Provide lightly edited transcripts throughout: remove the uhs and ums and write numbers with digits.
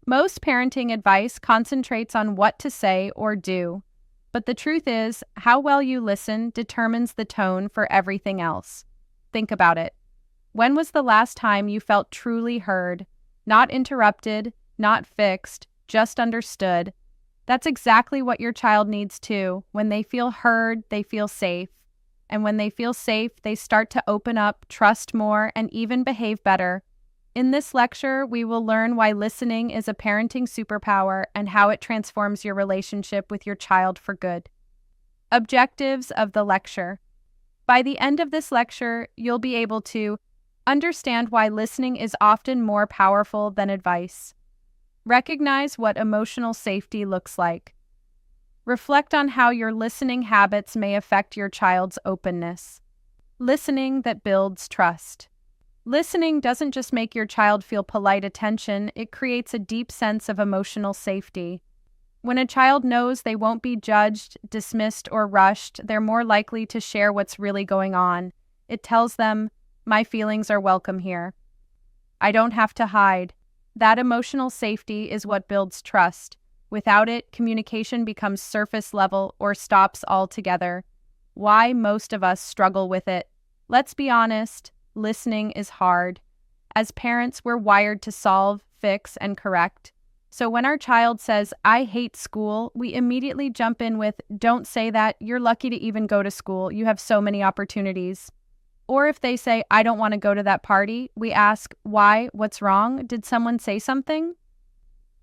Most parenting advice concentrates on what to say or do, but the truth is, how well you listen determines the tone for everything else. Think about it. When was the last time you felt truly heard, not interrupted, not fixed, just understood? That's exactly what your child needs too. When they feel heard, they feel safe. And when they feel safe, they start to open up, trust more, and even behave better. In this lecture, we will learn why listening is a parenting superpower and how it transforms your relationship with your child for good. Objectives of the lecture. By the end of this lecture, you'll be able to understand why listening is often more powerful than advice. Recognize what emotional safety looks like. Reflect on how your listening habits may affect your child's openness. Listening that builds trust. Listening doesn't just make your child feel polite attention, it creates a deep sense of emotional safety. When a child knows they won't be judged, dismissed, or rushed, they're more likely to share what's really going on. It tells them, "My feelings are welcome here. I don't have to hide." That emotional safety is what builds trust. Without it, communication becomes surface level or stops altogether. Why most of us struggle with it? Let's be honest, listening is hard. As parents, we're wired to solve, fix, and correct. So when our child says, "I hate school," we immediately jump in with, "Don't say that. You're lucky to even go to school. You have so many opportunities." Or if they say, "I don't want to go to that party," we ask, "Why? What's wrong? Did someone say something?"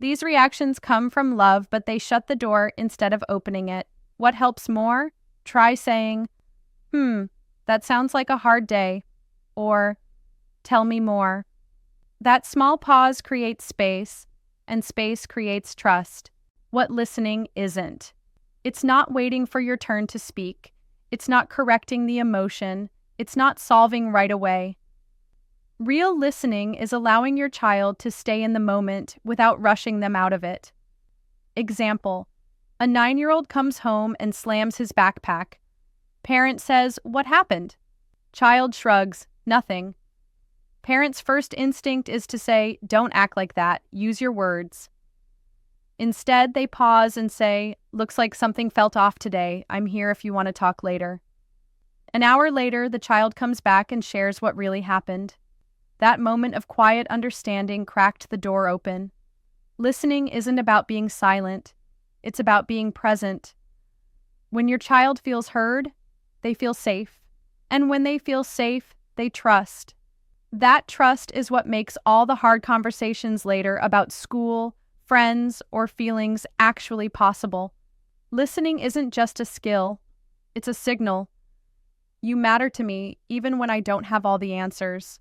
These reactions come from love, but they shut the door instead of opening it. What helps more? Try saying, that sounds like a hard day," or "Tell me more." That small pause creates space, and space creates trust. What listening isn't. It's not waiting for your turn to speak. It's not correcting the emotion. It's not solving right away. Real listening is allowing your child to stay in the moment without rushing them out of it. Example: a 9-year-old comes home and slams his backpack. Parent says, "What happened?" Child shrugs, "Nothing." Parent's first instinct is to say, "Don't act like that. Use your words." Instead, they pause and say, "Looks like something felt off today. I'm here if you want to talk later." An hour later, the child comes back and shares what really happened. That moment of quiet understanding cracked the door open. Listening isn't about being silent. It's about being present. When your child feels heard, they feel safe. And when they feel safe, they trust. That trust is what makes all the hard conversations later about school, friends, or feelings actually possible. Listening isn't just a skill. It's a signal. You matter to me even when I don't have all the answers.